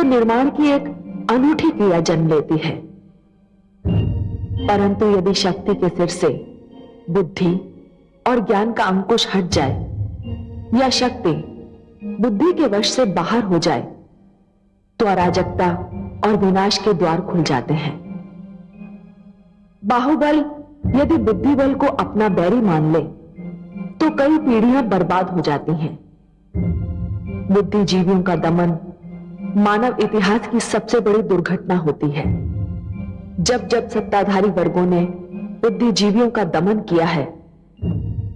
निर्माण की एक अनूठी क्रिया जन्म लेती है। परंतु यदि शक्ति के सिर से बुद्धि और ज्ञान का अंकुश हट जाए या शक्ति बुद्धि के वश से बाहर हो जाए तो अराजकता और विनाश के द्वार खुल जाते हैं। बाहुबल यदि बुद्धि बल को अपना बैरी मान ले तो कई पीढ़ियां बर्बाद हो जाती हैं। बुद्धिजीवियों का दमन मानव इतिहास की सबसे बड़ी दुर्घटना होती है। जब जब सत्ताधारी वर्गों ने बुद्धिजीवियों का दमन किया है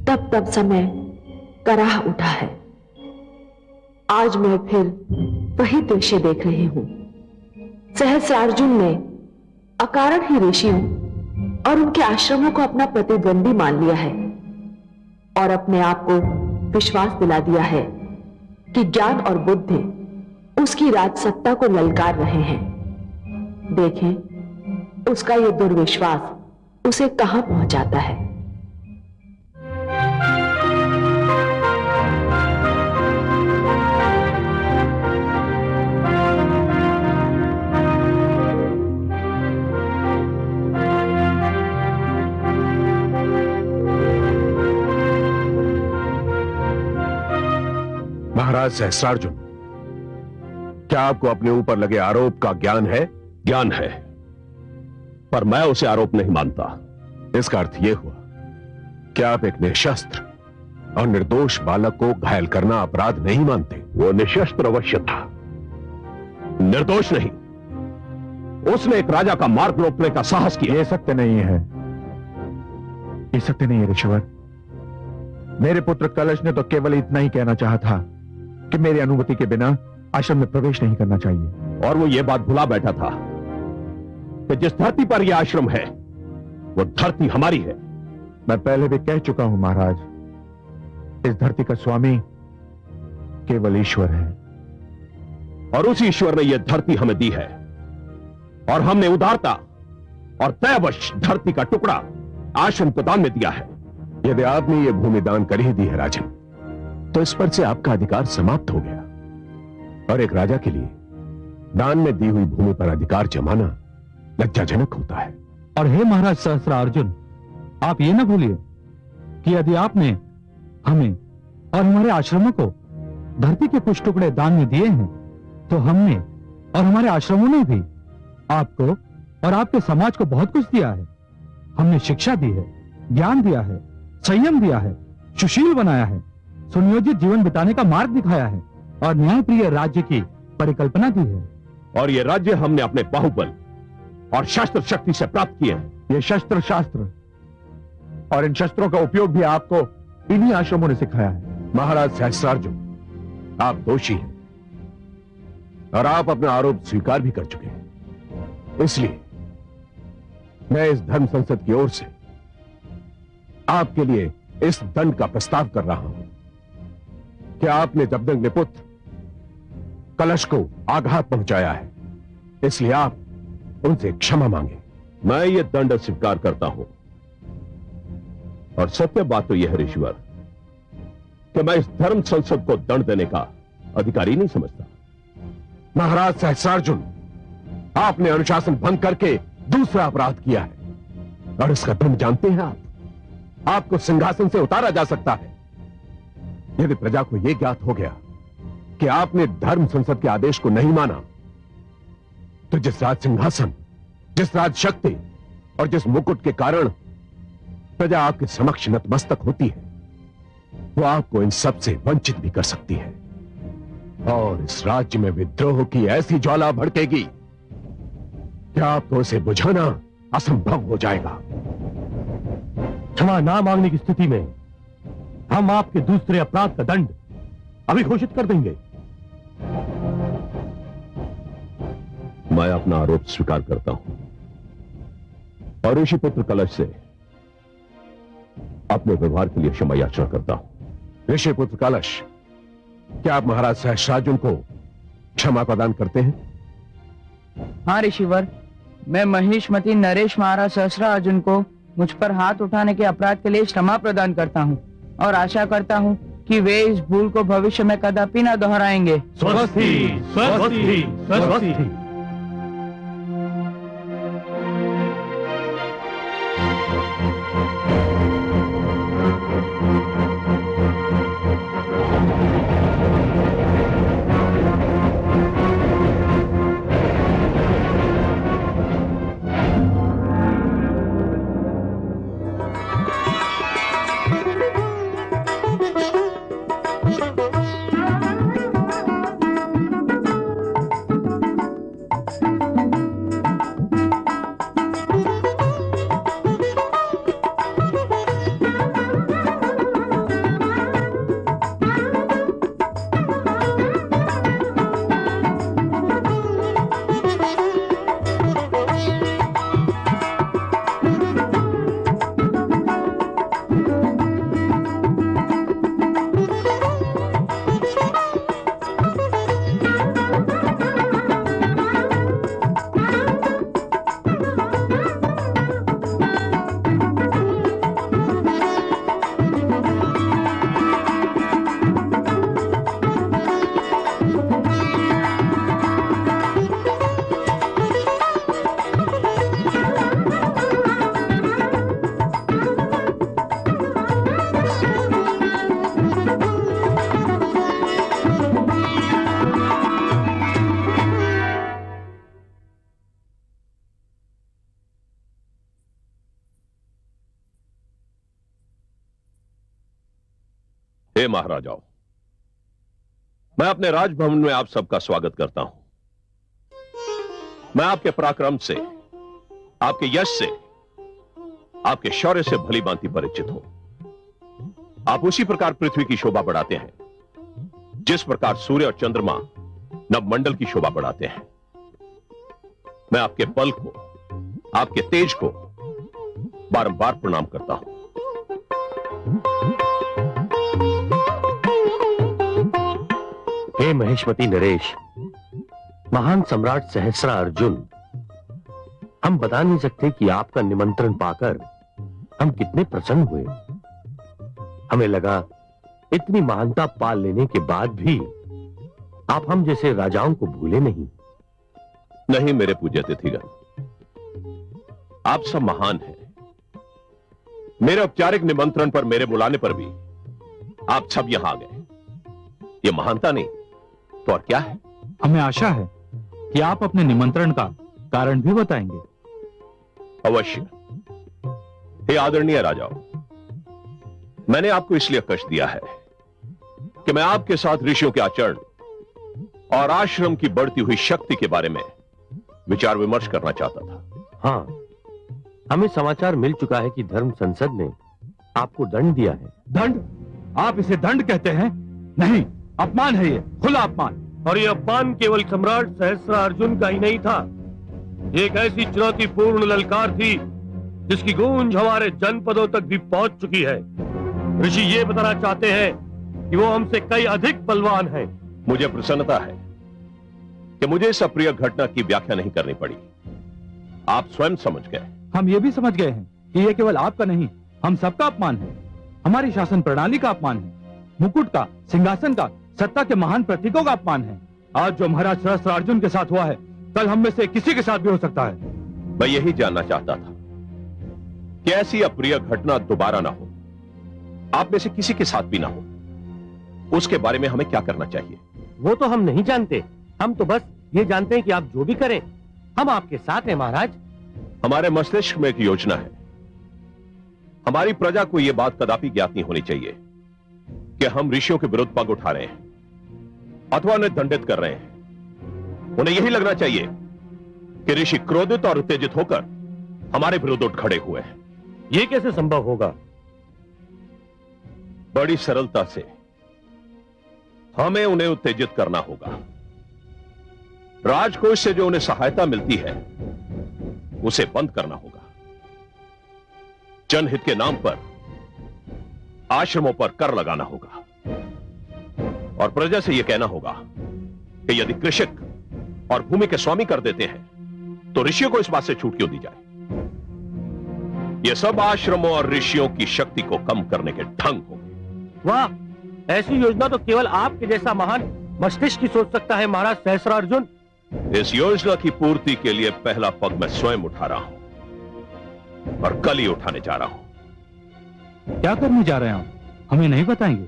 तब तब समय कराह उठा है। आज मैं फिर वही दृश्य देख रही हूं। सहस्रार्जुन ने अकारण ही ऋषियों और उनके आश्रमों को अपना प्रतिद्वंदी मान लिया है और अपने आप को विश्वास दिला दिया है कि ज्ञान और बुद्धि उसकी राजसत्ता को ललकार रहे हैं। देखें उसका यह दुर्विश्वास उसे कहां पहुंचाता है। महाराज सहस्रार्जुन, क्या आपको अपने ऊपर लगे आरोप का ज्ञान है? ज्ञान है, पर मैं उसे आरोप नहीं मानता। इसका अर्थ यह हुआ कि आप एक निशस्त्र और निर्दोष बालक को घायल करना अपराध नहीं मानते। वो निशस्त्र अवश्य था, निर्दोष नहीं। उसने एक राजा का मार्ग रोकने का साहस किया। ये सत्य नहीं है, ये सत्य नहीं है ऋषिवर। मेरे पुत्र कलश ने तो केवल इतना ही कहना चाहा था कि मेरी अनुमति के बिना आश्रम में प्रवेश नहीं करना चाहिए। और वो ये बात भुला बैठा था कि जिस धरती पर यह आश्रम है वो धरती हमारी है। मैं पहले भी कह चुका हूं महाराज, इस धरती का स्वामी केवल ईश्वर है और उसी ईश्वर ने यह धरती हमें दी है और हमने उदारता और तयवश धरती का टुकड़ा आश्रम को दान में दिया है। यदि आपने यह भूमि दान कर ही दी है राजन, तो इस पर से आपका अधिकार समाप्त हो गया। और एक राजा के लिए दान में दी हुई भूमि पर अधिकार जमाना लज्जाजनक होता है। और हे महाराज सहस्रार्जुन, आप ये ना भूलिए कि यदि आपने हमें और हमारे आश्रमों को धरती के कुछ टुकड़े दान में दिए हैं तो हमने और हमारे आश्रमों ने भी आपको और आपके समाज को बहुत कुछ दिया है। हमने शिक्षा दी है, ज्ञान दिया है, संयम दिया है, सुशील बनाया है, सुनियोजित जीवन बिताने का मार्ग दिखाया है और न्यायप्रिय राज्य की परिकल्पना दी है। और ये राज्य हमने अपने बाहुबल और शस्त्र शक्ति से प्राप्त किए हैं। ये शस्त्र शास्त्र और इन शस्त्रों का उपयोग भी आपको इन्हीं आश्रमों ने सिखाया है। महाराज सहस्रार्जुन, आप दोषी हैं और आप अपना आरोप स्वीकार भी कर चुके हैं। इसलिए मैं इस धर्म संसद की ओर से आपके लिए इस दंड का प्रस्ताव कर रहा हूं कि आपने जबदंग निपुत्र कलश को आघात पहुंचाया है, इसलिए आप उनसे क्षमा मांगे। मैं ये दंड स्वीकार करता हूं और सत्य बात तो यह है ऋषिवर कि मैं इस धर्म संसद को दंड देने का अधिकारी नहीं समझता। महाराज सहस्रार्जुन, आपने अनुशासन भंग करके दूसरा अपराध किया है और इसका दंड जानते हैं आप। आपको सिंहासन से उतारा जा सकता है यदि प्रजा को यह ज्ञात हो गया कि आपने धर्म संसद के आदेश को नहीं माना, तो जिस राज सिंहासन, जिस राज शक्ति और जिस मुकुट के कारण प्रजा आपके समक्ष नतमस्तक होती है, वो आपको इन सब से वंचित भी कर सकती है और इस राज्य में विद्रोह की ऐसी ज्वाला भड़केगी कि आपको उसे बुझाना असंभव हो जाएगा। क्षमा ना मांगने की स्थिति में हम आपके दूसरे अपराध का दंड अभी घोषित कर देंगे। मैं अपना आरोप स्वीकार करता हूं और ऋषिपुत्र कलश से अपने व्यवहार के लिए क्षमा याचना करता हूं। ऋषिपुत्र कलश, क्या आप महाराज सहस्रार्जुन को क्षमा प्रदान करते हैं? हाँ ऋषिवर, मैं महिष्मती नरेश महाराज सहस्रार्जुन को मुझ पर हाथ उठाने के अपराध के लिए क्षमा प्रदान करता हूँ और आशा करता हूँ कि वे इस भूल को भविष्य में कदापि न दोहराएंगे। स्वस्ति स्वस्ति स्वस्ति। हे महाराजाओं, मैं अपने राजभवन में आप सबका स्वागत करता हूं। मैं आपके पराक्रम से, आपके यश से, आपके शौर्य से भली भांति परिचित हूं। आप उसी प्रकार पृथ्वी की शोभा बढ़ाते हैं जिस प्रकार सूर्य और चंद्रमा नवमंडल की शोभा बढ़ाते हैं। मैं आपके बल को, आपके तेज को बारंबार प्रणाम करता हूं। हे महेशमती नरेश, महान सम्राट सहस्रा अर्जुन, हम बता नहीं सकते कि आपका निमंत्रण पाकर हम कितने प्रसन्न हुए। हमें लगा इतनी महानता पाल लेने के बाद भी आप हम जैसे राजाओं को भूले नहीं। नहीं मेरे पूज्य अतिथिगण, आप सब महान हैं। मेरे औपचारिक निमंत्रण पर, मेरे बुलाने पर भी आप सब यहां आ गए। ये महानता नहीं तो और क्या है? हमें आशा है कि आप अपने निमंत्रण का कारण भी बताएंगे। अवश्य। हे आदरणीय राजाओं, मैंने आपको इसलिए कष्ट दिया है कि मैं आपके साथ ऋषियों के आचरण और आश्रम की बढ़ती हुई शक्ति के बारे में विचार विमर्श करना चाहता था। हाँ, हमें समाचार मिल चुका है कि धर्म संसद ने आपको दंड दिया है। दंड? आप इसे दंड कहते हैं? नहीं, अपमान है ये, खुला अपमान। और ये अपमान केवल सम्राट सहस्रा अर्जुन का ही नहीं था, एक ऐसी चुनौतीपूर्ण ललकार थी जिसकी गूंज हमारे जनपदों तक भी पहुंच चुकी है। ऋषि ये बताना चाहते हैं कि वो हमसे कई अधिक बलवान हैं। मुझे प्रसन्नता है कि मुझे इस अप्रिय घटना की व्याख्या नहीं करनी पड़ी। आप स्वयं समझ गए। हम ये भी समझ गए हैं कि ये केवल आपका नहीं, हम सबका अपमान है। हमारी शासन प्रणाली का अपमान है, मुकुट का, सिंहासन का, सत्ता के महान प्रतीकों का अपमान है। आज जो महाराज सहस्त्र अर्जुन के साथ हुआ है, कल हम में से किसी के साथ भी हो सकता है। मैं यही जानना चाहता था कि ऐसी अप्रिय घटना दोबारा ना हो, आप में से किसी के साथ भी ना हो। उसके बारे में हमें क्या करना चाहिए? वो तो हम नहीं जानते, हम तो बस ये जानते हैं कि आप जो भी करें हम आपके साथ हैं महाराज। हमारे मस्तिष्क में एक योजना है। हमारी प्रजा को यह बात कदापि ज्ञात नहीं होनी चाहिए कि हम ऋषियों के विरुद्ध पग उठा रहे हैं अथवा उन्हें दंडित कर रहे हैं। उन्हें यही लगना चाहिए कि ऋषि क्रोधित और उत्तेजित होकर हमारे विरुद्ध उठ खड़े हुए हैं। ये कैसे संभव होगा? बड़ी सरलता से हमें उन्हें उत्तेजित करना होगा। राजकोष से जो उन्हें सहायता मिलती है उसे बंद करना होगा। जनहित के नाम पर आश्रमों पर कर लगाना होगा और प्रजा से यह कहना होगा कि यदि कृषक और भूमि के स्वामी कर देते हैं तो ऋषियों को इस बात से छूट क्यों दी जाए। यह सब आश्रमों और ऋषियों की शक्ति को कम करने के ढंग होंगे। वाह, ऐसी योजना तो केवल आपके जैसा महान मस्तिष्क ही सोच सकता है महाराज सहस्रार्जुन। इस योजना की पूर्ति के लिए पहला पग मैं स्वयं उठा रहा हूं और कल ही उठाने जा रहा हूं। क्या करने जा रहे हैं आप? हमें नहीं बताएंगे?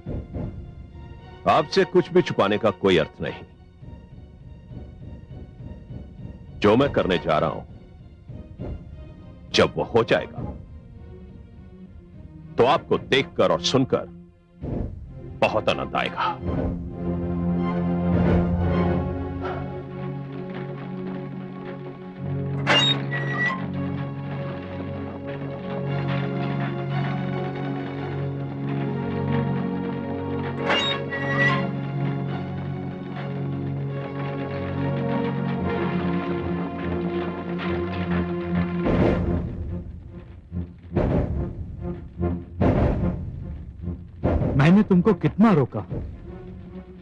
आपसे कुछ भी छुपाने का कोई अर्थ नहीं। जो मैं करने जा रहा हूं, जब वो हो जाएगा तो आपको देखकर और सुनकर बहुत आनंद आएगा। मैंने तुमको कितना रोका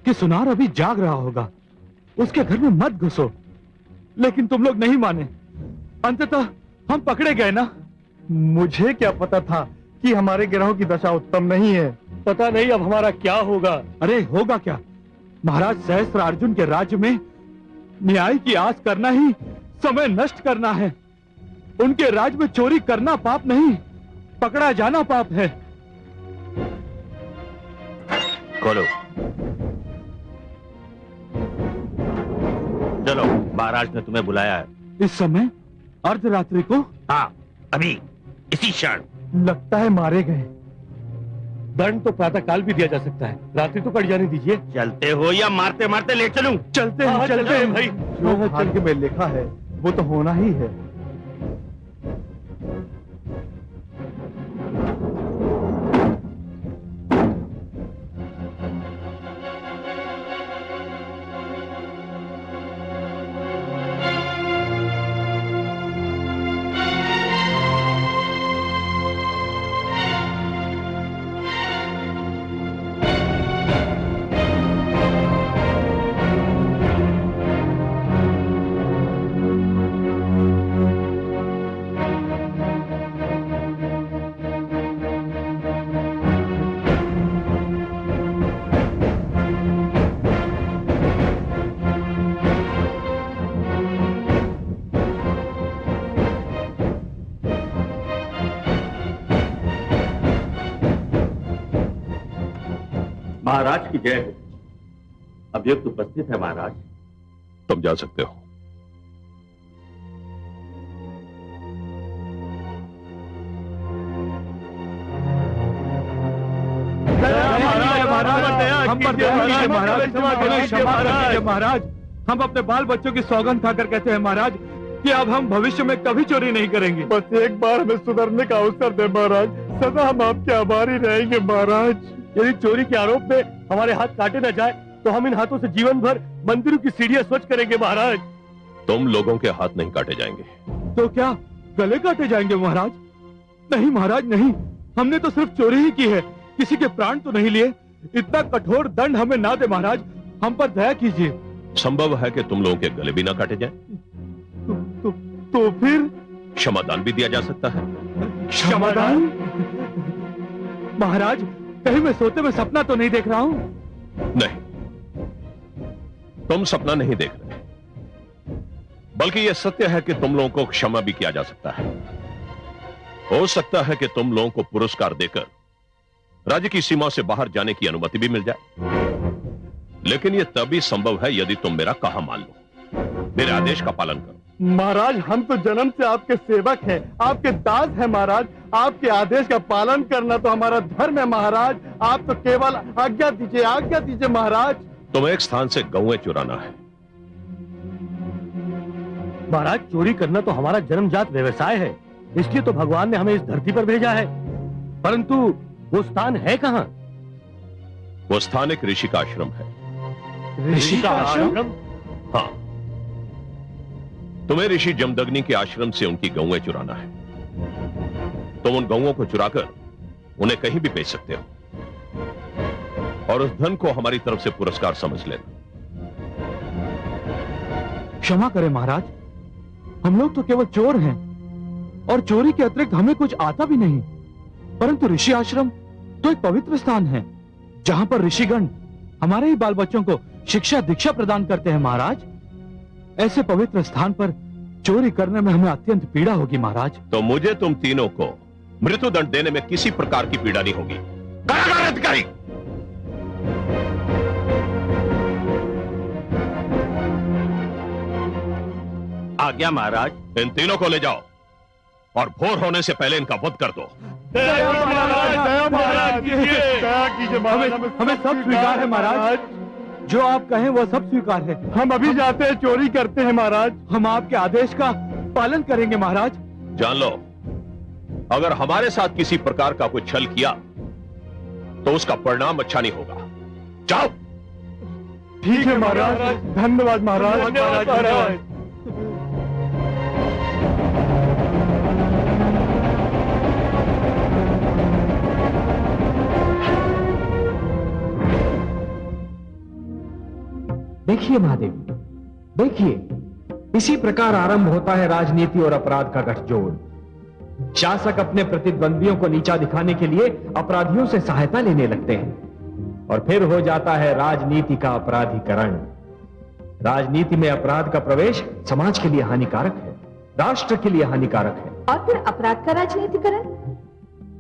कि सुनार अभी जाग रहा होगा, उसके घर में मत घुसो, लेकिन तुम लोग नहीं माने। अंततः हम पकड़े गए ना। मुझे क्या पता था कि हमारे ग्रहों की दशा उत्तम नहीं है। पता नहीं अब हमारा क्या होगा। अरे होगा क्या? महाराज सहस्रार्जुन के राज्य में न्याय की आस करना ही समय नष्ट करना है। उनके राज्य में चोरी करना पाप नहीं, पकड़ा जाना पाप है। खोलो। चलो, महाराज ने तुम्हें बुलाया है। इस समय अर्धरात्रि को? हाँ, अभी इसी क्षण। लगता है मारे गए। दंड तो प्रातः काल भी दिया जा सकता है, रात्रि तो कट जाने दीजिए। चलते हो या मारते मारते ले चलूं? चलते हैं भाई। जो भाग्य में लिखा है वो तो होना ही है। महाराज की जय हो। अभियुक्त उपस्थित है महाराज। तुम जा सकते हो। महाराज, हम अपने बाल बच्चों की सौगंध खाकर कहते हैं महाराज कि अब हम भविष्य में कभी चोरी नहीं करेंगे। बस एक बार हमें सुधरने का अवसर दे महाराज, सदा हम आपके आभारी रहेंगे महाराज। यदि चोरी के आरोप में हमारे हाथ काटे न जाए तो हम इन हाथों से जीवन भर मंदिरों की सीढ़ियां स्वच्छ करेंगे महाराज। तुम लोगों के हाथ नहीं काटे जाएंगे। तो क्या गले काटे जाएंगे महाराज? नहीं महाराज नहीं, हमने तो सिर्फ चोरी ही की है, किसी के प्राण तो नहीं लिए। इतना कठोर दंड हमें ना दे महाराज, हम पर दया कीजिए। संभव है कि तुम लोगों के गले भी ना काटे जाएं। तो फिर क्षमादान भी दिया जा सकता है। क्षमादान? महाराज, कहीं मैं सोते में सपना तो नहीं देख रहा हूं? नहीं, तुम सपना नहीं देख रहे, बल्कि यह सत्य है कि तुम लोगों को क्षमा भी किया जा सकता है। हो सकता है कि तुम लोगों को पुरस्कार देकर राज्य की सीमा से बाहर जाने की अनुमति भी मिल जाए, लेकिन यह तभी संभव है यदि तुम मेरा कहा मान लो, मेरे आदेश का पालन करो। महाराज, हम तो जन्म से आपके सेवक हैं, आपके दास हैं महाराज। आपके आदेश का पालन करना तो हमारा धर्म है महाराज। आप तो केवल आज्ञा दीजिए महाराज। तुम्हें एक स्थान से गौएं चुराना है। महाराज, चोरी करना तो हमारा जन्मजात व्यवसाय है, इसलिए तो भगवान ने हमें इस धरती पर भेजा है। परंतु वो स्थान है कहाँ? वो स्थान एक ऋषि का आश्रम है। ऋषि का आश्रम? हाँ, तुम्हें ऋषि जमदग्नि के आश्रम से उनकी गौएं चुराना है। तुम उन गौओं को चुराकर उन्हें कहीं भी बेच सकते हो और उस धन को हमारी तरफ से पुरस्कार समझ लेना। क्षमा करें महाराज, हम लोग तो केवल चोर हैं और चोरी के अतिरिक्त हमें कुछ आता भी नहीं। परंतु ऋषि आश्रम तो एक पवित्र स्थान है, जहां पर ऋषिगण हमारे ही बाल बच्चों को शिक्षा दीक्षा प्रदान करते हैं महाराज। ऐसे पवित्र स्थान पर चोरी करने में हमें अत्यंत पीड़ा होगी महाराज। तो मुझे तुम तीनों को मृत्युदंड देने में किसी प्रकार की पीड़ा नहीं होगी। कारागार अधिकारी, आज्ञा महाराज। इन तीनों को ले जाओ और भोर होने से पहले इनका वध कर दो। हमें सब स्वीकार है महाराज, जो आप कहें वो सब स्वीकार है। हम अभी जाते हैं, चोरी करते हैं महाराज। हम आपके आदेश का पालन करेंगे महाराज। जान लो, अगर हमारे साथ किसी प्रकार का कोई छल किया तो उसका परिणाम अच्छा नहीं होगा। जाओ। ठीक है महाराज, धन्यवाद महाराज। देखिए महादेवी, देखिए, इसी प्रकार आरंभ होता है राजनीति और अपराध का गठजोड़। शासक अपने प्रतिद्वंदियों को नीचा दिखाने के लिए अपराधियों से सहायता लेने लगते हैं और फिर हो जाता है राजनीति का अपराधीकरण। राजनीति में अपराध का प्रवेश समाज के लिए हानिकारक है, राष्ट्र के लिए हानिकारक है। और फिर अपराध का राजनीतिकरण।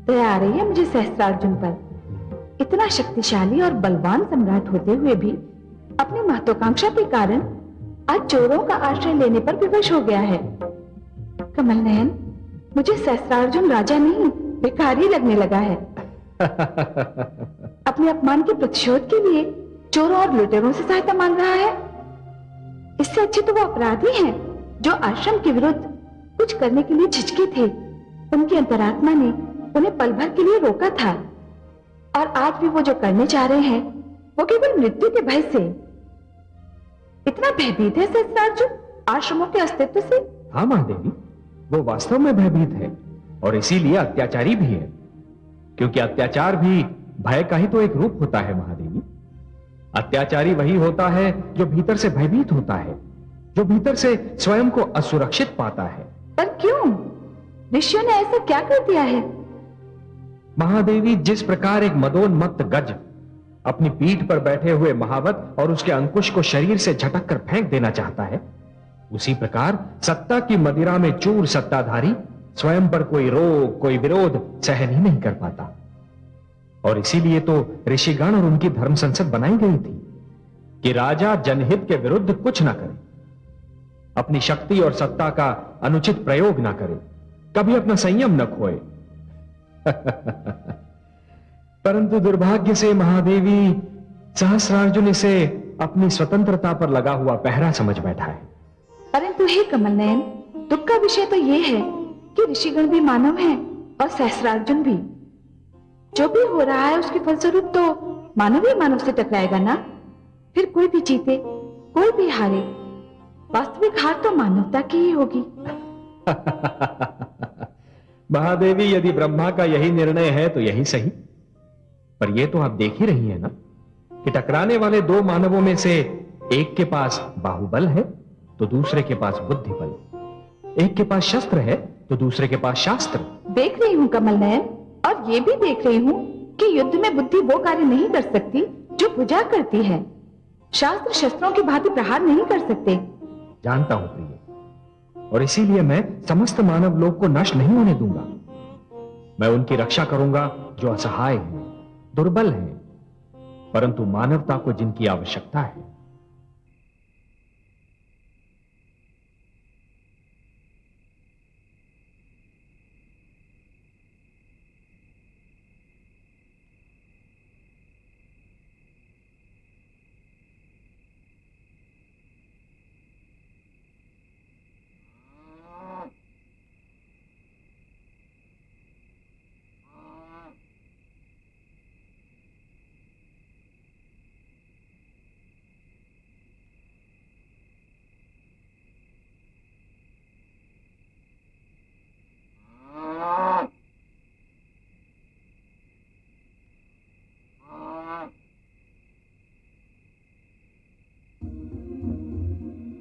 दया आ रही है मुझे सहस्त्रार्जुन पर। इतना शक्तिशाली और बलवान सम्राट होते हुए भी अपनी महत्वाकांक्षा के कारण आज चोरों का आश्रय लेने पर विवश हो गया है। कमल नयन, मुझे सहस्त्रार्जुन राजा नहीं भिखारी लगने लगा है। अपने अपमान के प्रतिशोध के लिए चोरों और लुटेरों से सहायता मांग रहा है। इससे अच्छे तो वो अपराधी हैं जो आश्रम के विरुद्ध कुछ करने के लिए झिझके थे। उनकी अंतरात्मा ने उन्हें पल भर के लिए रोका था और आज भी वो जो करने जा रहे हैं वो केवल मृत्यु के भय से। इतना भयभीत है सहस्त्रार्जुन आश्रमों के अस्तित्व से। हाँ महादेवी, वो वास्तव में भयभीत है और इसीलिए अत्याचारी भी है, क्योंकि अत्याचार भी भय का ही तो एक रूप होता है महादेवी। अत्याचारी वही होता है जो भीतर से भयभीत होता है, जो भीतर से स्वयं को असुरक्षित पाता है। पर क्यों? ऋषियों ने ऐसा क्या कर दिया है? महादेवी, जिस प्रकार एक मदोन्मत्त गज अपनी पीठ पर बैठे हुए महावत और उसके अंकुश को शरीर से झटक कर फेंक देना चाहता है, उसी प्रकार सत्ता की मदिरा में चूर सत्ताधारी स्वयं पर कोई रोग, कोई विरोध सहन ही नहीं कर पाता। और इसीलिए तो ऋषिगण और उनकी धर्म संसद बनाई गई थी कि राजा जनहित के विरुद्ध कुछ ना करे, अपनी शक्ति और सत्ता का अनुचित प्रयोग ना करे, कभी अपना संयम न खोए। परंतु दुर्भाग्य से महादेवी, सहस्त्रार्जुन इसे अपनी स्वतंत्रता पर लगा हुआ पहरा समझ बैठा है। परंतु हे कमल नयन, दुख का विषय तो यह है कि ऋषिगण भी मानव हैं और सहस्त्रार्जुन भी। जो भी हो रहा है उसके फलस्वरूप तो मानव ही मानव से टकराएगा ना। फिर कोई भी जीते कोई भी हारे, वास्तविक हार तो मानवता की ही होगी। महादेवी, यदि ब्रह्मा का यही निर्णय है तो यही सही। पर यह तो आप देख ही रही हैं ना कि टकराने वाले दो मानवों में से एक के पास बाहुबल है तो दूसरे के पास बुद्धि बल, एक के पास शस्त्र है तो दूसरे के पास शास्त्र। देख रही हूँ कमल नयन, और ये भी देख रही हूँ कि युद्ध में बुद्धि वो कार्य नहीं कर सकती जो भुजा करती है। शास्त्र शस्त्रों की भांति प्रहार नहीं कर सकते। जानता हूं प्रिय, और इसीलिए मैं समस्त मानव लोक को नष्ट नहीं होने दूंगा। मैं उनकी रक्षा करूंगा जो असहाय हैं, दुर्बल हैं, परंतु मानवता को जिनकी आवश्यकता है।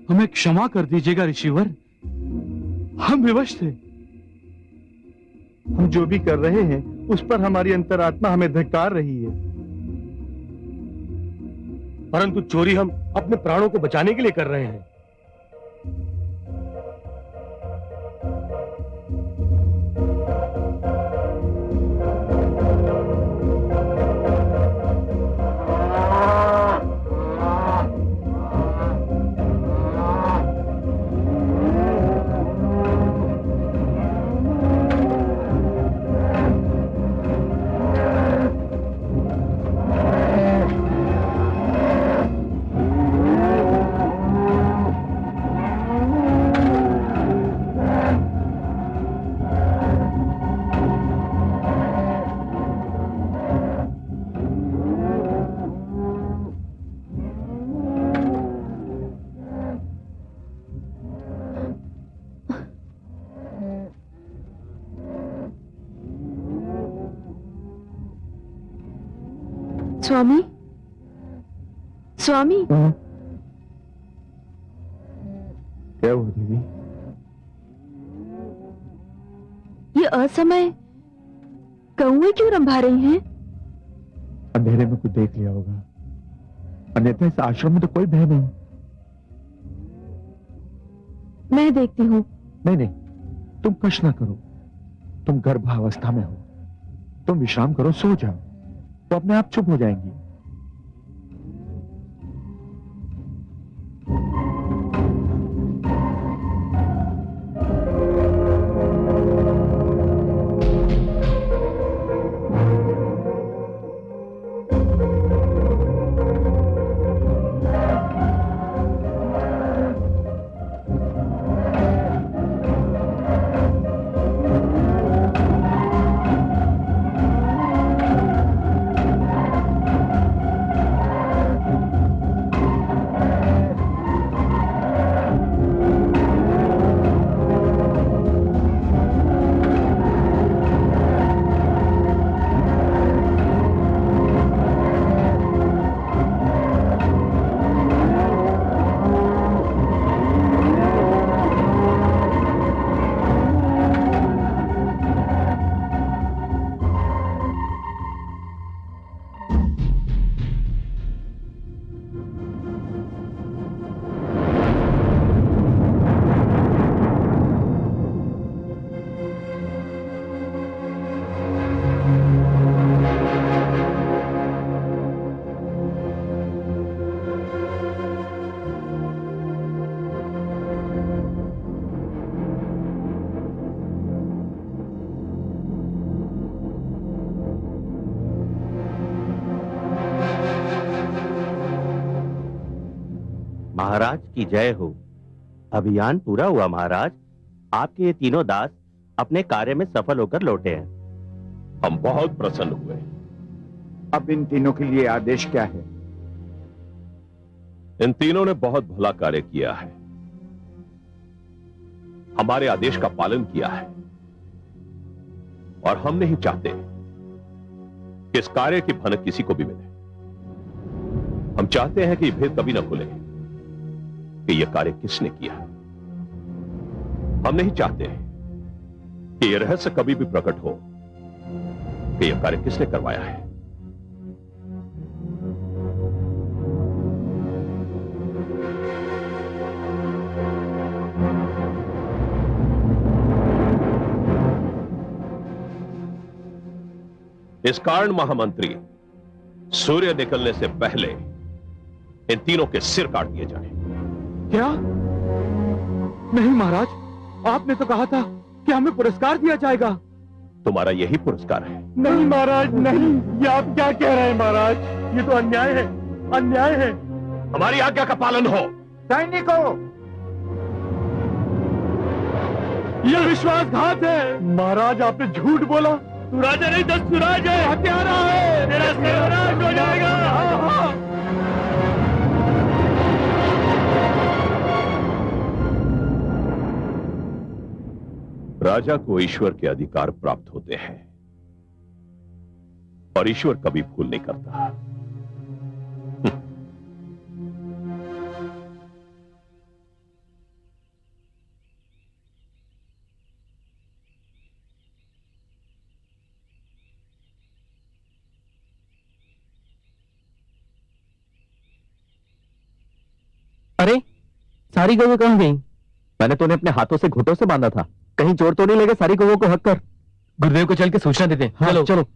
हमें क्षमा कर दीजिएगा ऋषिवर, हम विवश थे। हम जो भी कर रहे हैं उस पर हमारी अंतरात्मा हमें धिक्कार रही है। परंतु चोरी हम अपने प्राणों को बचाने के लिए कर रहे हैं। स्वामी, स्वामी, क्या हुआ देवी? ये असमय कौवे क्यों रंभा रही हैं? अंधेरे में कुछ देख लिया होगा, अन्यथा इस आश्रम में तो कोई भय नहीं। मैं देखती हूँ। नहीं नहीं, तुम कष्ट ना करो, तुम गर्भावस्था में हो, तुम विश्राम करो, सो जाओ, तो अपने आप चुप हो जाएंगी। महाराज की जय हो। अभियान पूरा हुआ महाराज। आपके ये तीनों दास अपने कार्य में सफल होकर लौटे हैं। हम बहुत प्रसन्न हुए। अब इन तीनों के लिए आदेश क्या है? इन तीनों ने बहुत भला कार्य किया है, हमारे आदेश का पालन किया है, और हम नहीं चाहते कि इस कार्य की भनक किसी को भी मिले। हम चाहते हैं कि यह भेद कभी न खुले कि यह कार्य किसने किया। हम नहीं चाहते कि यह रहस्य कभी भी प्रकट हो कि यह कार्य किसने करवाया है। इस कारण महामंत्री सूर्य निकलने से पहले इन तीनों के सिर काट दिए जाएं। क्या? नहीं महाराज, आपने तो कहा था कि हमें पुरस्कार दिया जाएगा। तुम्हारा यही पुरस्कार है। नहीं महाराज, नहीं, ये आप क्या कह रहे हैं महाराज? ये तो अन्याय है, अन्याय है। हमारी आज्ञा का पालन हो। सैनिकों, ये विश्वासघात है। महाराज, आपने झूठ बोला। तू राजा नहीं, दस्युराज है। हत्यारा है। तेरा सर्वनाश हो जाएगा। राजा को ईश्वर के अधिकार प्राप्त होते हैं और ईश्वर कभी भूल नहीं करता। अरे सारी गऊ कहाँ गई? मैंने तो उन्हें अपने हाथों से घुटों से बांधा था, कहीं चोर तो नहीं लेके सारी गऊ को हक कर। गुरुदेव को चल के सूचना देते हैं। हाँ, चलो।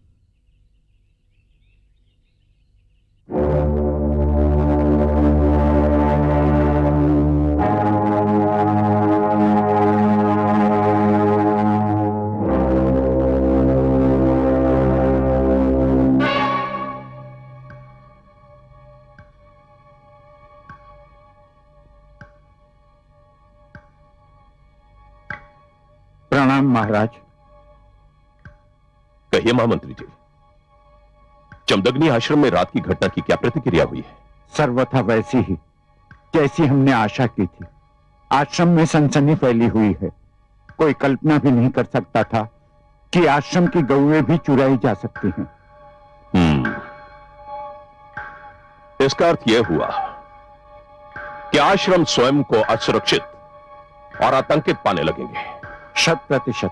प्रणाम महाराज। कहिए महामंत्री जी, जमदग्नि आश्रम में रात की घटना की क्या प्रतिक्रिया हुई है? सर्वथा वैसी ही जैसी हमने आशा की थी। आश्रम में सनसनी फैली हुई है। कोई कल्पना भी नहीं कर सकता था कि आश्रम की गौएं भी चुराई जा सकती हैं। इसका अर्थ यह हुआ कि आश्रम स्वयं को असुरक्षित और आतंकित पाने लगेंगे। 100%।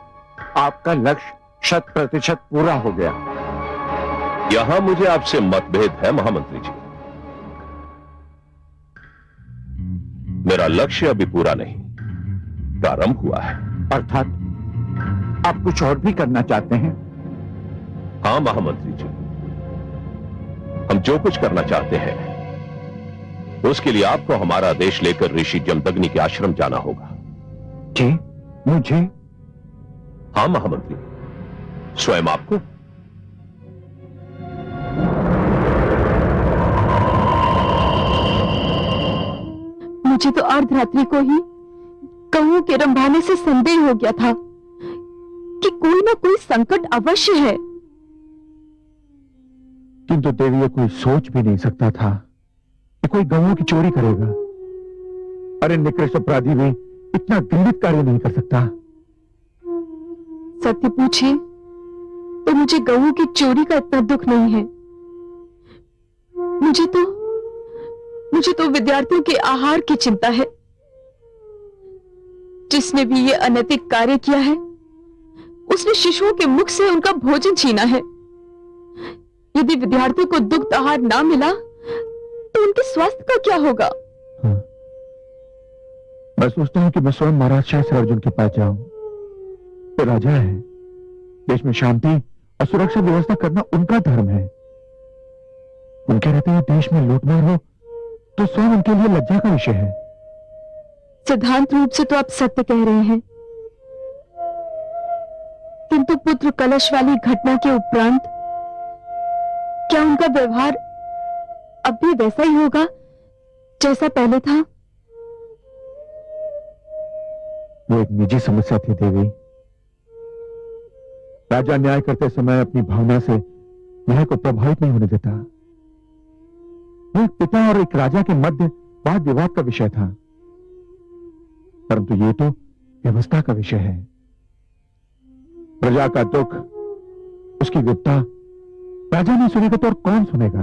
आपका लक्ष्य 100% पूरा हो गया। यहां मुझे आपसे मतभेद है महामंत्री जी। मेरा लक्ष्य अभी पूरा नहीं, प्रारंभ हुआ है। अर्थात आप कुछ और भी करना चाहते हैं? हां महामंत्री जी, हम जो कुछ करना चाहते हैं उसके लिए आपको हमारा आदेश लेकर ऋषि जमदग्नि के आश्रम जाना होगा। जी, मुझे? हां महामंत्री, स्वयं आपको। मुझे तो अर्धरात्रि को ही गऊओं के रंभाने से संदेह हो गया था कि कोई ना कोई संकट अवश्य है। किंतु देवी, ये कोई सोच भी नहीं सकता था कि कोई गऊओं की चोरी करेगा। अरे निकृष्ट अपराधी भी इतना घृणित कार्य नहीं कर सकता। सत्य पूछे तो मुझे गऊओं की चोरी का इतना दुख नहीं है। मुझे तो विद्यार्थियों के आहार की चिंता है। जिसने भी ये अनैतिक कार्य किया है उसने शिशुओं के मुख से उनका भोजन छीना है। यदि विद्यार्थियों को दुग्ध आहार ना मिला तो उनके स्वास्थ्य का क्या होगा? हाँ। मैं सोचता हूं कि मैं स्वयं महाराज सहस्त्र अर्जुन के पास जाऊं। तो राजा है, देश में शांति और सुरक्षा व्यवस्था करना उनका धर्म है। उनके रहते हुए देश में लूटमार हो तो स्वयं उनके लिए लज्जा का विषय है। सिद्धांत रूप से तो आप सत्य कह रहे हैं, किंतु पुत्र कलश वाली घटना के उपरांत क्या उनका व्यवहार अब भी वैसा ही होगा जैसा पहले था? वो एक निजी समस्या थी देवी। राजा न्याय करते समय अपनी भावना से न्याय को प्रभावित नहीं होने देता। वो एक पिता और एक राजा के मध्य वाद विवाद का विषय था, परंतु ये तो व्यवस्था का विषय है। प्रजा का दुख, उसकी विपदा राजा नहीं सुनेगा तो और कौन सुनेगा?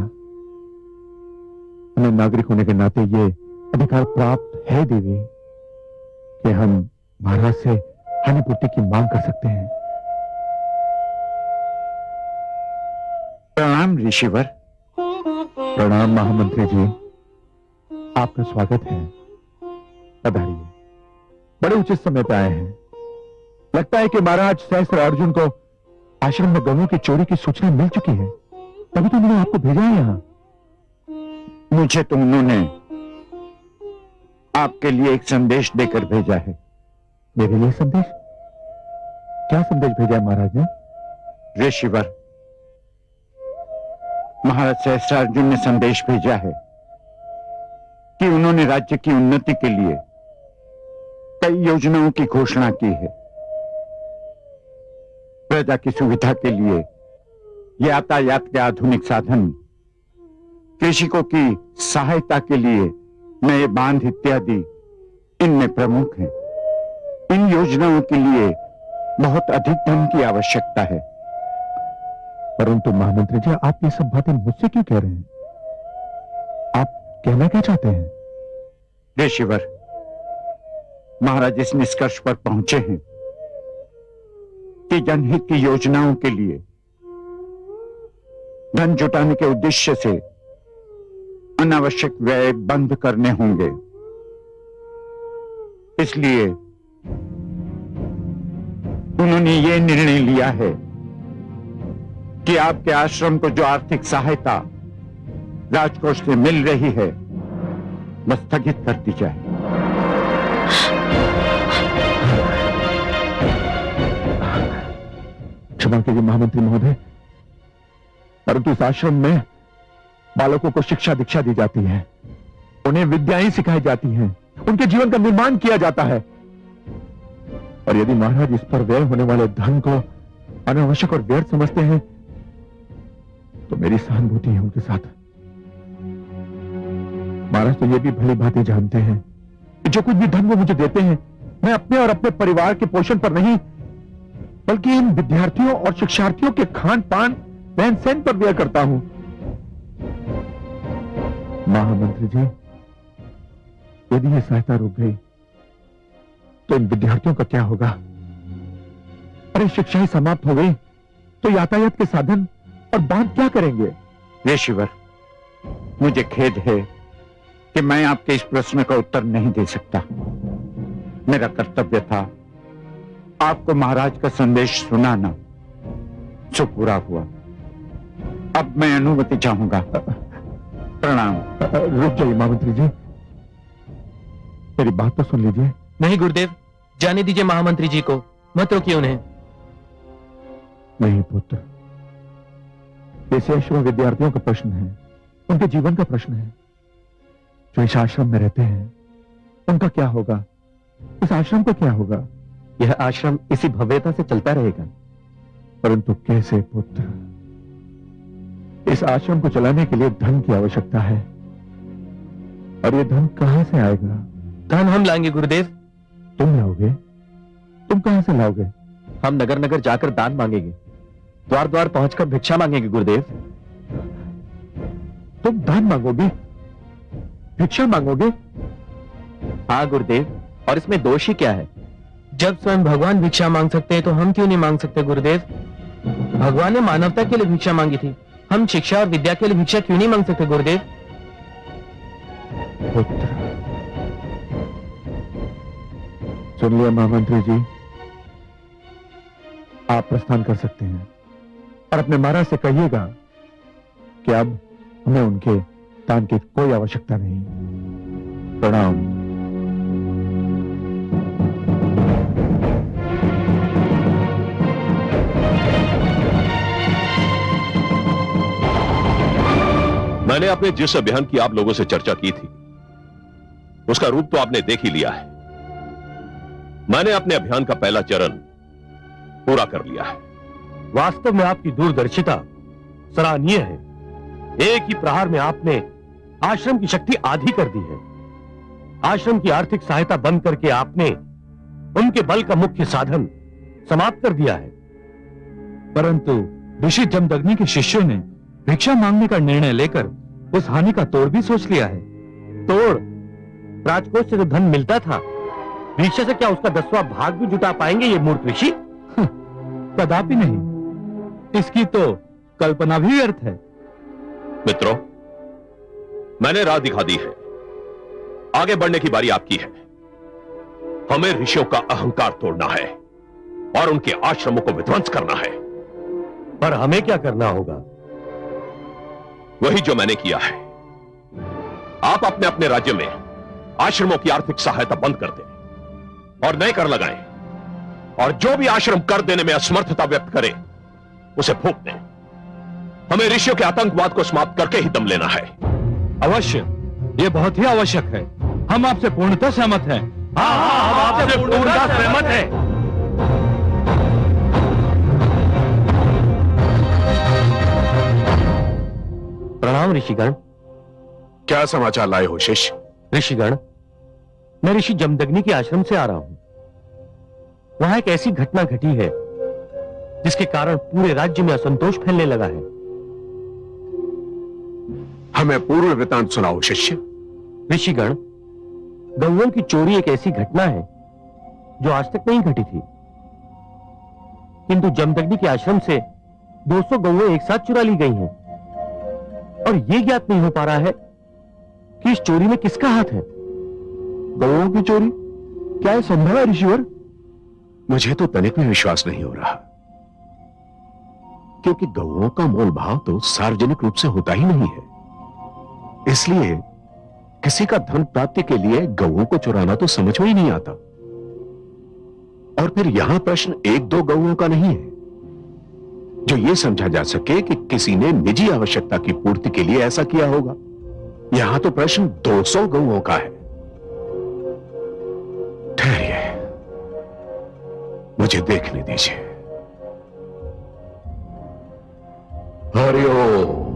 हमें नागरिक होने के नाते ये अधिकार प्राप्त है देवी कि हम महाराज से हानिपूर्ति की मांग कर सकते हैं। प्रणाम ऋषिवर। प्रणाम महामंत्री जी, आपका स्वागत है। पधारिए। बड़े उचित समय पे आए हैं। लगता है कि महाराज सहस्त्र अर्जुन को आश्रम में गऊओं की चोरी की सूचना मिल चुकी है, तभी तो उन्होंने आपको भेजा है यहां। मुझे तो उन्होंने आपके लिए एक संदेश देकर भेजा है। मेरे लिए संदेश? क्या संदेश भेजा है महाराज ने? ऋषिवर, महाराज सहस्त्र अर्जुन ने संदेश भेजा है कि उन्होंने राज्य की उन्नति के लिए कई योजनाओं की घोषणा की है। प्रजा की सुविधा के लिए यातायात के आधुनिक साधन, कृषकों की सहायता के लिए नए बांध इत्यादि इनमें प्रमुख हैं। इन योजनाओं के लिए बहुत अधिक धन की आवश्यकता है। परंतु महामंत्री जी, आप ये सब बातें मुझसे क्यों कह रहे हैं? आप कहना क्या चाहते हैं? ऋषिवर, महाराज इस निष्कर्ष पर पहुंचे हैं कि जनहित की योजनाओं के लिए धन जुटाने के उद्देश्य से अनावश्यक व्यय बंद करने होंगे। इसलिए उन्होंने ये निर्णय लिया है कि आपके आश्रम को जो आर्थिक सहायता राजकोष से मिल रही है वह स्थगित कर दी जाए। क्षमा कीजिए महामंत्री महोदय, परंतु इस आश्रम में बालकों को शिक्षा दीक्षा दी जाती है, उन्हें विद्याएं सिखाई जाती हैं, उनके जीवन का निर्माण किया जाता है। और यदि महाराज इस पर व्यय होने वाले धन को अनावश्यक और व्यर्थ समझते हैं तो मेरी सहानुभूति है उनके साथ। महाराज तो ये भी भली भांति जानते हैं कि जो कुछ भी धन वो मुझे देते हैं मैं अपने और अपने परिवार के पोषण पर नहीं बल्कि इन विद्यार्थियों और शिक्षार्थियों के खान पान रहन सहन पर व्यय करता हूं। महामंत्री जी, यदि ये सहायता रुक गई तो इन विद्यार्थियों का क्या होगा? अरे शिक्षा ही समाप्त हो गई तो यातायात के साधन और बांध क्या करेंगे? ऋषिवर, मुझे खेद है कि मैं आपके इस प्रश्न का उत्तर नहीं दे सकता। मेरा कर्तव्य था आपको महाराज का संदेश सुनाना, सो पूरा हुआ। अब मैं अनुमति चाहूंगा। प्रणाम। रुक जाइए महामंत्री जी, मेरी बात तो सुन लीजिए। नहीं गुरुदेव, जाने दीजिए महामंत्री जी को, मत रोकिए उन्हें। नहीं पुत्र, ये शेष विद्यार्थियों का प्रश्न है, उनके जीवन का प्रश्न है। जो इस आश्रम में रहते हैं उनका क्या होगा? इस आश्रम का क्या होगा? यह आश्रम इसी भव्यता से चलता रहेगा। परंतु कैसे पुत्र? इस आश्रम को चलाने के लिए धन की आवश्यकता है, और ये धन कहां से आएगा? धन हम लाएंगे गुरुदेव। तुम लाओगे? तुम कहां से लाओगे? हम नगर नगर जाकर दान मांगेंगे, द्वार द्वार पहुंचकर भिक्षा मांगेंगे गुरुदेव। तुम दान मांगोगे, भिक्षा मांगोगे? हाँ गुरुदेव, और इसमें दोष ही क्या है? जब स्वयं भगवान भिक्षा मांग सकते हैं तो हम क्यों नहीं मांग सकते गुरुदेव? भगवान ने मानवता के लिए भिक्षा मांगी थी, हम शिक्षा और विद्या के लिए भिक्षा क्यों नहीं मांग सकते गुरुदेव? पुत्र, सुन लिया महामंत्री जी, आप प्रस्थान कर सकते हैं और अपने महाराज से कहिएगा कि अब हमें उनके दान की कोई आवश्यकता नहीं। प्रणाम। मैंने अपने जिस अभियान की आप लोगों से चर्चा की थी उसका रूप तो आपने देख ही लिया है। मैंने अपने अभियान का पहला चरण पूरा कर लिया है। वास्तव में आपकी दूरदर्शिता सराहनीय है। एक ही प्रहार में आपने आश्रम की शक्ति आधी कर दी है। आश्रम की आर्थिक सहायता बंद करके आपने उनके बल का मुख्य साधन समाप्त कर दिया है। परंतु ऋषि जमदग्नि के शिष्यों ने भिक्षा मांगने का निर्णय लेकर उस हानि का तोड़ भी सोच लिया है। तोड़? राजकोष से जो धन मिलता था, भिक्षा से क्या उसका 10वां भाग भी जुटा पाएंगे ये मूर्ख ऋषि? कदापि नहीं, इसकी तो कल्पना भी व्यर्थ है। मित्रों, मैंने राह दिखा दी है, आगे बढ़ने की बारी आपकी है। हमें ऋषियों का अहंकार तोड़ना है और उनके आश्रमों को विध्वंस करना है। पर हमें क्या करना होगा? वही जो मैंने किया है। आप अपने अपने राज्य में आश्रमों की आर्थिक सहायता बंद कर दें और नए कर लगाएं, और जो भी आश्रम कर देने में असमर्थता व्यक्त करे उसे फूंक दें। हमें ऋषियों के आतंकवाद को समाप्त करके ही दम लेना है। अवश्य, ये बहुत ही आवश्यक है। हम आपसे पूर्णतः सहमत हैं। हाँ, हम आपसे पूर्णतः सहमत हैं। प्रणाम ऋषिगण। क्या समाचार लाए हो शिष्य? ऋषिगण, मैं ऋषि जमदग्नि के आश्रम से आ रहा हूं। वहां एक ऐसी घटना घटी है जिसके कारण पूरे राज्य में असंतोष फैलने लगा है। हमें पूर्व वृतांत सुनाओ शिष्य। ऋषिगण, गौओं की चोरी एक ऐसी घटना है जो आज तक नहीं घटी थी, किंतु जमदग्नि के आश्रम से 200 गौएं एक साथ चुरा ली गई हैं, और यह ज्ञात नहीं हो पा रहा है कि इस चोरी में किसका हाथ है। गौओं की चोरी? क्या यह संभव है ऋषिवर? मुझे तो तनिक भी विश्वास नहीं हो रहा, क्योंकि गौओं का मोल भाव तो सार्वजनिक रूप से होता ही नहीं है। इसलिए किसी का धन प्राप्ति के लिए गौओं को चुराना तो समझ में ही नहीं आता। और फिर यहां प्रश्न एक दो गौओं का नहीं है जो यह समझा जा सके कि किसी ने निजी आवश्यकता की पूर्ति के लिए ऐसा किया होगा। यहां तो प्रश्न 200 गौओं का है। ठहरिए, मुझे देखने दीजिए। हरिओम।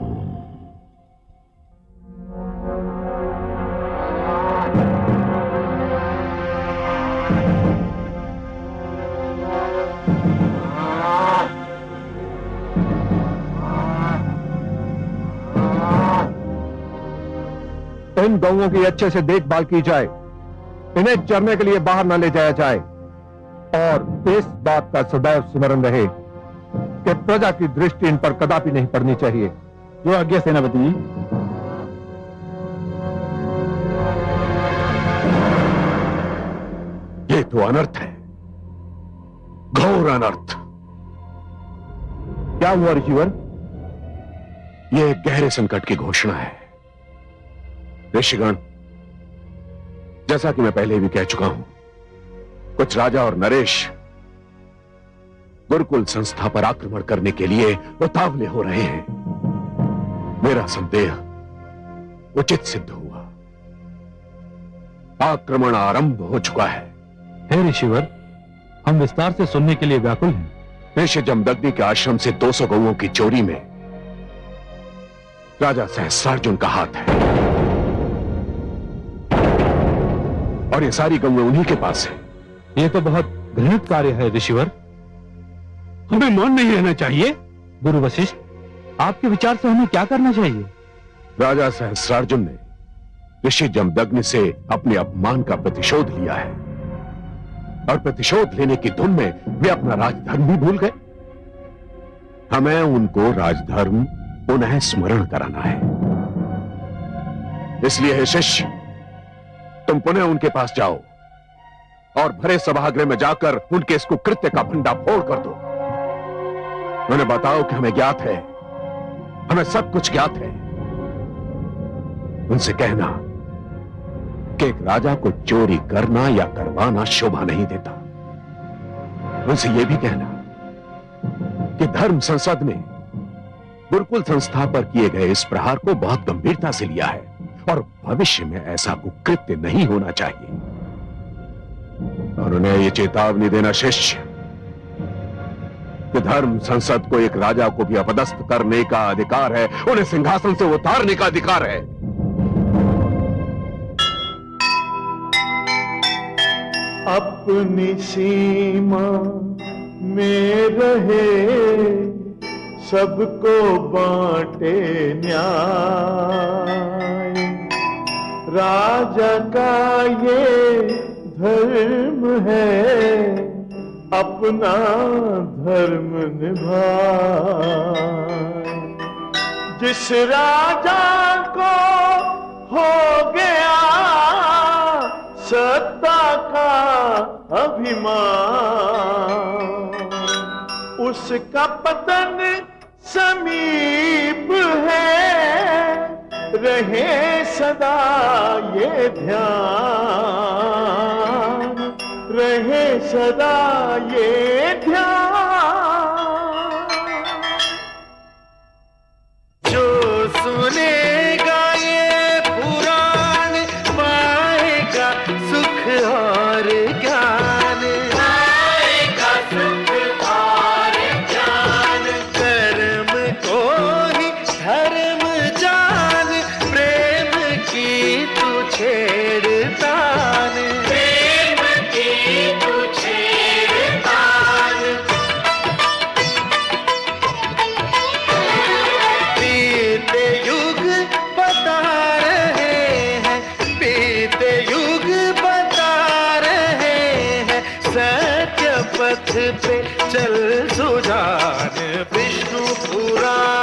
इन गौओं की अच्छे से देखभाल की जाए, इन्हें चरने के लिए बाहर न ले जाया जाए, और इस बात का सदैव स्मरण रहे कि प्रजा की दृष्टि इन पर कदापि नहीं पड़नी चाहिए। जो आज्ञा सेनापति जी। ये तो अनर्थ है, घोर अनर्थ। क्या हुआ ऋषिवर? यह एक गहरे संकट की घोषणा है। ऋषिगण, जैसा कि मैं पहले भी कह चुका हूं, कुछ राजा और नरेश गुरुकुल संस्था पर आक्रमण करने के लिए उतावले हो रहे हैं। मेरा संदेह उचित सिद्ध हुआ। आक्रमण आरंभ हो चुका है। हे ऋषिवर, हम विस्तार से सुनने के लिए व्याकुल हैं। ऋषि जमदग्नि के आश्रम से 200 गौओं की चोरी में राजा सहस्रार्जुन का हाथ है, और ये सारी गौएं उन्हीं के पास है। यह तो बहुत घृणित कार्य है ऋषिवर। हमें मौन नहीं रहना चाहिए। गुरु वशिष्ठ, आपके विचार से हमें क्या करना चाहिए? राजा सहस्रार्जुन ने ऋषि जमदग्नि से अपने अपमान का प्रतिशोध लिया है, और प्रतिशोध लेने की धुन में वे अपना राजधर्म भी भूल गए। हमें उनको राजधर्म पुनः स्मरण कराना है। इसलिए हे शिष्य, तुम पुनः उनके पास जाओ और भरे सभागृह में जाकर उनके इस कुकृत्य का भंडाफोड़ कर दो। उन्हें बताओ कि हमें ज्ञात है, हमें सब कुछ ज्ञात है। उनसे कहना कि एक राजा को चोरी करना या करवाना शोभा नहीं देता। उनसे यह भी कहना कि धर्म संसद ने गुरुकुल संस्था पर किए गए इस प्रहार को बहुत गंभीरता से लिया है, और भविष्य में ऐसा कुकृत्य नहीं होना चाहिए। और उन्हें यह चेतावनी देना शिष्य कि धर्म संसद को एक राजा को भी अपदस्थ करने का अधिकार है, उन्हें सिंहासन से उतारने का अधिकार है। अपनी सीमा में रहे, सबको बांटे न्याय। राजा का ये धर्म है, अपना धर्म निभाए। जिस राजा को हो गया सत्ता का अभिमान, उसका पतन समीप है, रहे सदा ये ध्यान, रहे सदा ये ध्यान। जो सुनेगा ये पुराण पाएगा सुख और ज्ञान, पाएगा सुख और ज्ञान। कर्म को ही धर्म जान, प्रेम की तू छेड़तान, प्रेम की तू छेड़तान। बीते युग बता रहे हैं, बीते युग बता रहे हैं, सत्य पथ पे चल सुजान। विष्णु पुराण